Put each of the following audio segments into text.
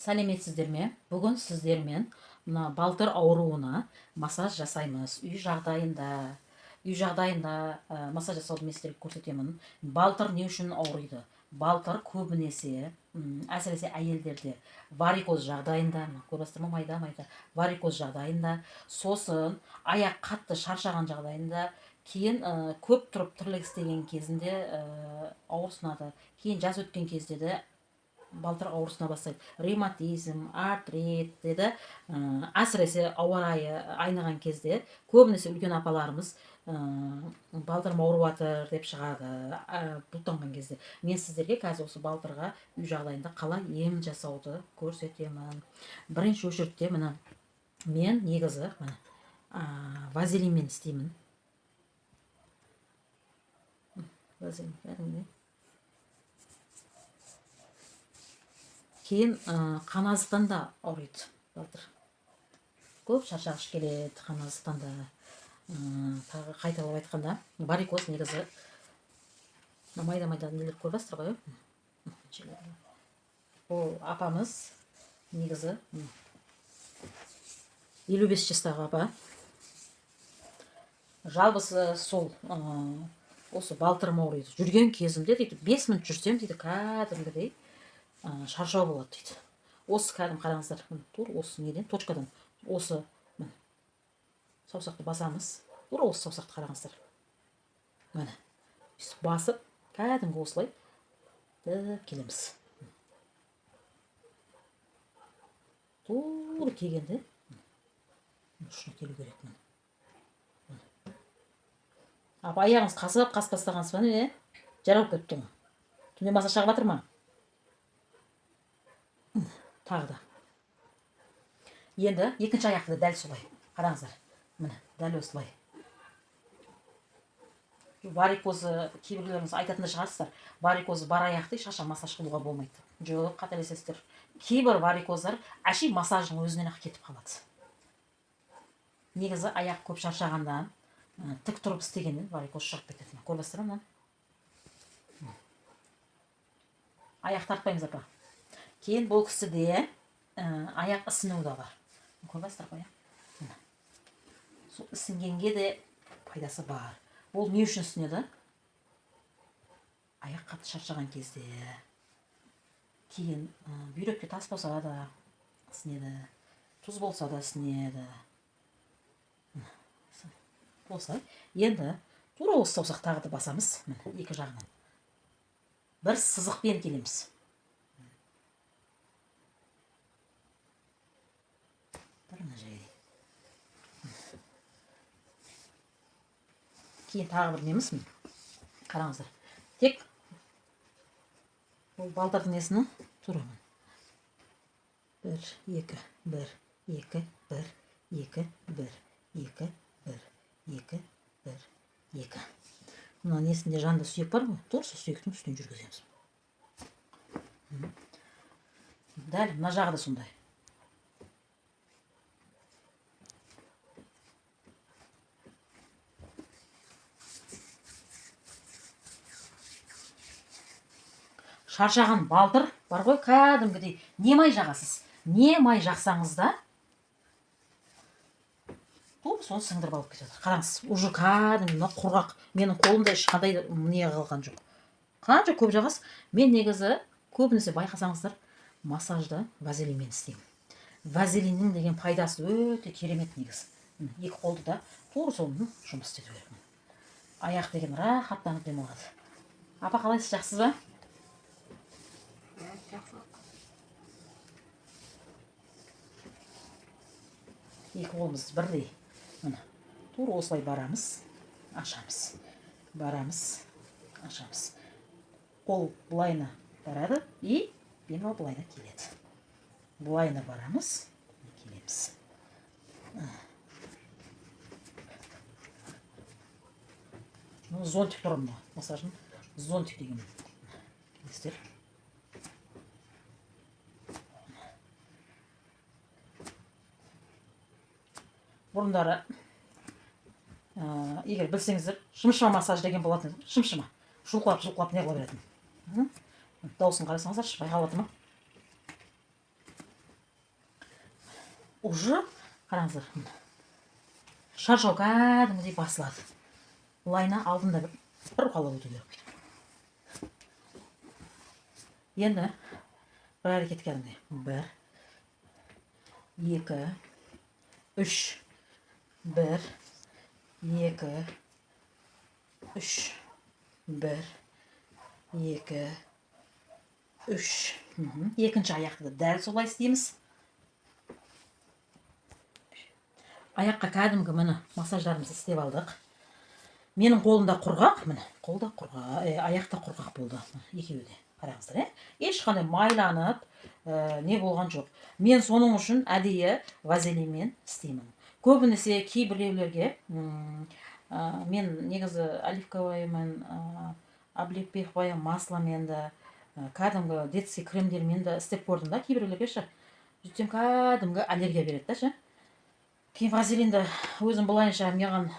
Сәлеметсіздер ме? Бүгін сіздермен мына балтыр ауруына массаж жасаймыз. Үй жағдайында массаж жасауды мен сіздерге көрсетемін. Балтыр не үшін ауырайды? Балтыр көбінесе, әсіресе әйелдерде варикоз жағдайында, көресіздер ме, майда варикоз жағдайында, сосын аяқ қатты шаршаған жағдайында, кейін көп тұрып тірлік істеген кезінде ауырсынады. Кейін жас өткен кезде де балтыр ауырсына бастайды. Ревматизм, артрит деді. Әсіресе ауа райы айнаған кезде көбінесе үлкен апаларымыз балтырым ауырып жатыр деп шығады, бұлтанған кезде. Мен сіздерге қазір осы балтырға үй жағдайында қалай ем жасауды көрсетемін. Бірінші очередте міне мен негізі вазелинмен істеймін. Вазелин кейін қаназықтан да ауырайды балтыр. Көп шаршағыш келеді қаназықтан да. Тағы қайталап айтқанда, варикоз негізі майда нелер көріп жатсыздар ғой. Ол апамыз негізі 55 жастағы апа. Жалбыз сол осы балтырым ауырайды. Жүрген кезімде дейді, 5 минут жүрсем дейді, кәдімгідей шаршау болады дейді. Осы кәдім қараңыздар, тур осы неден, точкадан, осы саусақты басамыз, тур осы саусақты қараңыздар. Міне, басып, кәдімгі осылай келеміз. Тур келгенде, ұшына келу керек. Апа, аяғыңыз қасып тастағансыз ба не? Жаралып кетті ғой. Түнде массаж шағып жатыр ма? Тағы да. Енді екінші аяқты дәл солай. Қараңыздар. Міне, дәл осылай. Варикозы кейбіреулеріңіз айтатында шығарсыздар. Варикозы бар аяқты ешқашан массаж қылуға болмайды. Жоқ, қателесесіздер. Кейбір варикоздар әшей массаждың өзінен ақ кетіп қалады. Негізі аяқ көп шаршағандан, тік тұрып істегеннен варикоз шығып кетеді. Көресіздер ме? Аяқ тартпаймыз апа. Кейін бұл кісіде аяқ ісіну да бар. Көресіздер ғой? Сол ісінгенге де пайдасы бар. Ол не үшін ісінеді? Аяқ қатты шаршаған кезде. Кейін бүйректе тас болса да ісінеді. Тұз болса да ісінеді. Осылай. Енді тура осы саусақтағы басамыз. Екі жағынан. Бір сызықпен келеміз. Кейін тағы бір неміз. Қараңыздар. Тек ол балтырдың несіні тұрамын. 1, 2, 1, 2, 1, 2, 1, 2, 1, 2, 1, 2. Мына несінде жанында сүйек бар ғой, тур сол сүйектің үстінен жүргіземіз. Дәл мына жағы да сондай. Шаршаған балтыр бар ғой, кәдімгідей не май жағасыз. Не май жақсаңыз да соны сіңдіріп алып кетеді. Қараңыз, уже кәдімгі құрғақ. Менің қолымда ешқандай не қалған жоқ. Қанша көп жағасыз. Мен негізі көбінесе байқасаңыздар массажды вазелинмен істеймін. Вазелиннің деген пайдасы өте керемет негізі. Екі қолды да тура соны жұмыс істету керек. Аяқ деген рахаттанып демалады. Апа, қалайсыз, жақсыз ба? Екі қолымыз бірдей. Тура осылай барамыз, ашамыз. Барамыз, ашамыз. Қол бұлайына барады и бенова бұлайына келеді. Бұлайына барамыз, келеміз. Зонтик тұрым ба? Массажын зонтик деген. Келестер. Бұрындары, егер білсеңіздер, шымшыма массаж деген болатын. Шымшыма. Жұлқылап не қыла беретін. Дауысын қарасаңыздар, байқалып отыр ма? уже қараңыздар, шаршау кәдімгідей басылады. Лайна алдында бір қалап өту керек. Енді бір әрекет кәдімгідей. 1, 2, 3, 1, 2, 3, 1, 2, 3. Екінші аяқты дәл солай істейміз. Аяққа кәдімгі міне массаждарымызды істеп алдық. Менің қолымда құрғақ, міне, қолда құрғақ, аяқта құрғақ болды. Екеуі де. Қараңыздар, ешқандай майланып, не болған жоқ. Мен соның үшін әдейі вазелинмен істеймін. Көбінесе кейбіреулерге мен негізі оливковаямен, облепиховая масломен де, кәдімгі детский кремдермен де істеп көрдім да, кейбіреулерге ше. Сөйтсем кәдімгі аллергия береді да ше. Кейін вазелинді өзім былайынша маған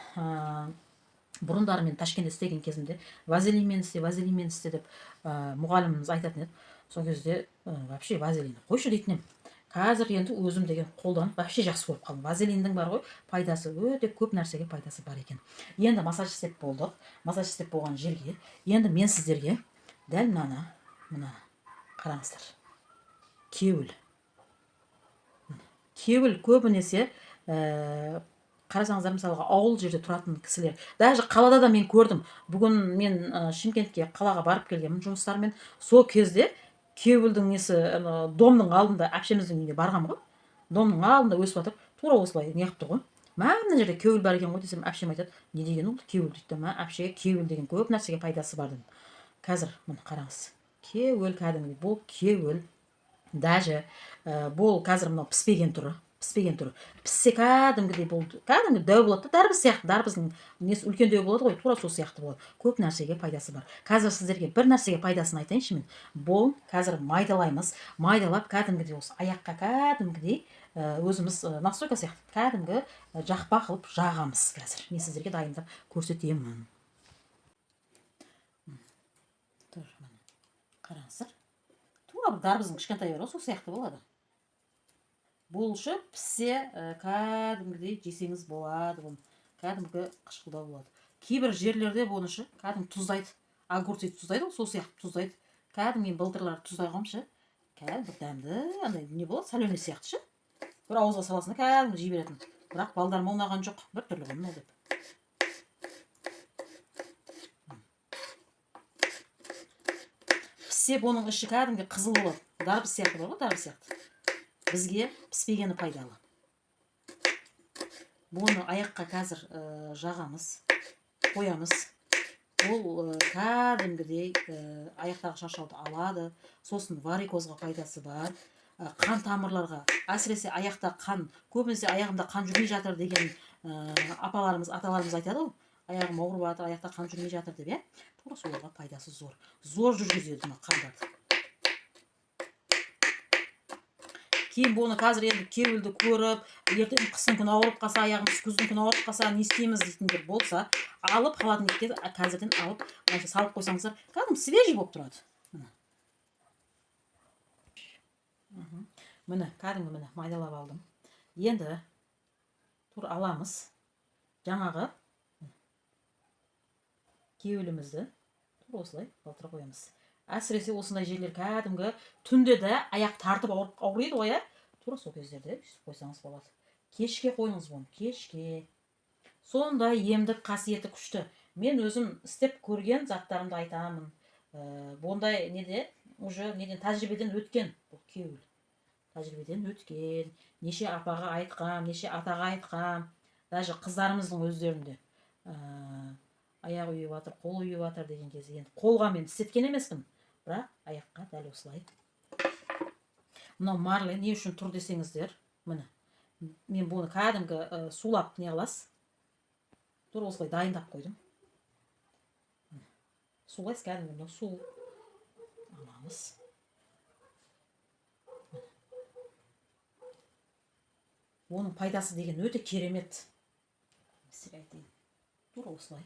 бұрындары мен Ташкентте істеген кезімде вазелинмен істе деп мұғаліміміз айтатын еді. Сол кезде вообще вазелинді қойшы дейтін едім. Қазір енді өзім деген қолданып вообще жақсы көріп қалдым. Вазелиндің бар ғой, пайдасы өте көп нәрсеге пайдасы бар екен. Енді массаж істеп болдық. Массаж істеп болған жерге енді мен сіздерге дәл мына қараңыздар. Кеуіл көбінесе қарасаңыздар, мысалға ауыл жерде тұратын кісілер, даже қалада да мен көрдім. Бүгін мен Шымкентке қалаға барып келгенмін жұмыстармен. Сол кезде кеуілдің несі, домның алдында, әпшеміздің үйіне барғам ғой. Домның алдында өсіп жатыр, тура осылай неғып тұр ғой. Мына жерде кеуіл бар екен ғой десем, әпшем айтады, не деген ол кеуіл дейді. Әпше, кеуіл деген көп нәрсеге пайдасы бар дедім. Қазір міне қараңыз. Кеуіл кәдімгі, бұл кеуіл. Даже бұл қазір мынау піспеген түрі. Піссе кәдімгідей болды. Кәдімгі дәу болады да, дәрбіз сияқты. Дәрбіздің несі үлкен дәу болады ғой, тура сол сияқты болады. Көп нәрсеге пайдасы бар. Қазір сіздерге бір нәрсеге пайдасын айтайыншы мен. Бұл қазір майдалаймыз. Майдалап кәдімгідей осы аяққа кәдімгідей өзіміз настойка сияқты кәдімгі жақпа қылып жағамыз қазір. Мен сіздерге дайындап көрсетемін. Қараңыздар. Тура дәрбіздің кішкентай бар, сол сияқты болады. Болшы піссе кәдімгідей жесеңіз болады. Кәдімгі қышқылдау болады. Кейбір жерлерде бұнышы кәдімгі тұздайды. Огурцы тұздайды, сол сияқты тұздайды. Кәдімгі мен былтырлар тұздай қоймшы. Кәдімгі дәмді, андай не болады, соленый сияқты ше. Бір ауызға саласында кәдімгі жей беретін. Бірақ балдарыма ұнаған жоқ, бір түрлі ғой мынау деп. Піссе бұның іші кәдімгі қызыл болады. Дарбыз сияқты бар ғой, дарбыз сияқты. Бізге піспегені пайдалы. Бұны аяққа қазір жағамыз, қоямыз. Бұл кәдімгідей аяқтағы шаршауды алады. Сосын варикозға пайдасы бар. Қан тамырларға, әсіресе аяқта қан, көбінесе аяғымда қан жүрмей жатыр деген апаларымыз, аталарымыз айтады ғой. Аяғым ауырып жатыр, аяқта қан жүрмей жатыр деп, тура соларға пайдасы зор. Зор жүргізеді мына қандарды. Кейін бұны қазір енді кеуілді көріп, ертең қыстың күні ауырып қалса, аяғымыз күздің күні ауырып қалса, не істейміз дейтіндер болса, алып холодильникке қазірден алып, салып қойсаңыздар, кәдімгі свежий болып тұрады. Міне, кәдімгі міне майдалап алдым. Енді тур аламыз. Жаңағы кеуілімізді тур осылай балтыра қоямыз. Әсіресе осындай жерлер кәдімгі түнде де аяқ тартып ауырайды ғой, тура сол кездерде қойсаңыз болады. Кешке қойыңыз бұны, кешке. Сондай емдік қасиеті күшті. Мен өзім істеп көрген заттарымды айтамын. Бұндай неде, уже неден тәжірибеден өткен бұл кеуіл. Тәжірибеден өткен. Неше апаға айтқам, неше атаға айтқам. Даже қыздарымыздың өздерінде. Аяқ үйіп жатыр, қол үйіп жатыр деген кезде. Енді қолға мен істеткен емеспін. Бірақ аяққа дәл осылай. Мынау марле не үшін тұр десеңіздер, міне. Мен бұны кәдімгі сулап не қыласыз. Тұр осылай дайындап қойдым. Сулайсыз кәдімгі мынау су аламыз. Оның пайдасы деген өте керемет. Сізге айтайын. Тұр осылай.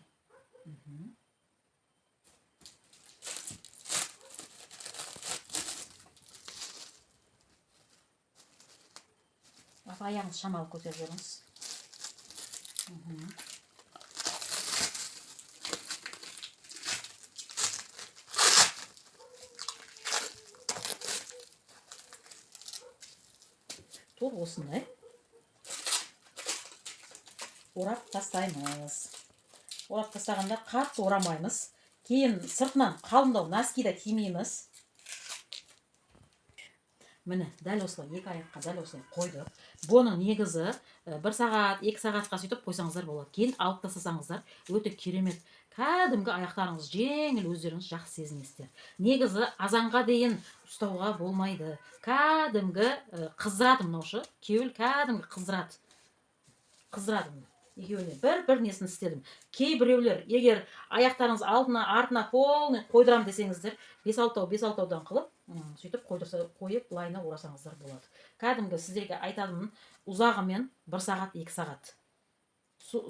апа аяғыңызды шамалы көтеріп жіберіңіз. Тур осындай орап тастаймыз. Орап тастағанда қатты орамаймыз. Кейін сыртынан қалыңдау носкиді кимейміз. Міне, дәл осылай екі аяққа дәл осылай қойдық. Бұны негізі 1 сағат, 2 сағатқа сөйтіп қойсаңыздар болады. Кейін алып тастасаңыздар өте керемет. Кәдімгі аяқтарыңыз жеңіл, өздеріңіз жақсы сезінесіздер. Негізі азанға дейін ұстауға болмайды. Кәдімгі қыздырады мынаушы. Кеуіл кәдімгі қыздырады. Қыздырады. Екеуіне бір несін істедім. Кейбіреулер егер аяқтарыңыз алдына артына полный қойдырам десеңіздер 5-6-5-6-дан қылып сөйтіп қойып лайна орасаңыздар болады. Кәдімгі сіздерге айтадым, ұзағымен 1 сағат 2 сағат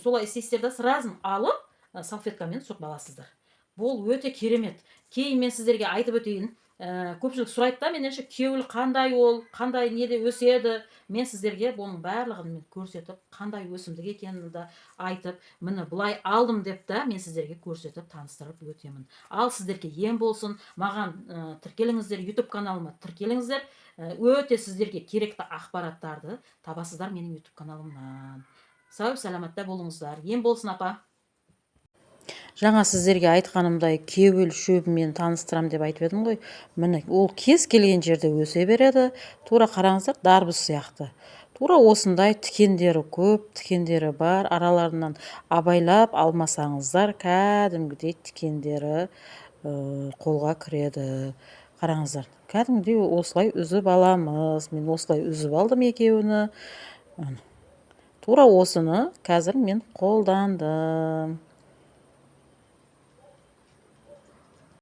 солай істейсіздер да сразу алып салфеткамен сүртіп аласыздар. Бұл өте керемет. Кейін мен сіздерге айтып өтейін. Көпшілік сұрайды да меніңше кеуіл қандай ол, қандай неде өседі. Мен сіздерге бұның барлығын мен көрсетіп, қандай өсімдік екенін де айтып, міне бұлай алдым деп та мен сіздерге көрсетіп, таныстырып өтемін. Ал сіздерге ем болсын, маған тіркеліңіздер, YouTube каналыма тіркеліңіздер. Өте сіздерге керекті ақпараттарды табасыздар менің YouTube каналымнан. Сау саламатта болыңыздар. Ем болсын апа. Жаңа сіздерге айтқанымдай кеуіл шөбімен таныстырам деп айтып едім ғой. Міне, ол кез келген жерде өсе береді. Тура қараңыздар, дарбыз сияқты. Тура осындай тікендері көп, тікендері бар. Араларынан абайлап алмасаңыздар, кәдімгідей тікендері қолға кіреді. Қараңыздар, кәдімгідей осылай үзіп аламыз. Мен осылай үзіп алдым екеуіні. Тура осыны қазір мен қолдандым.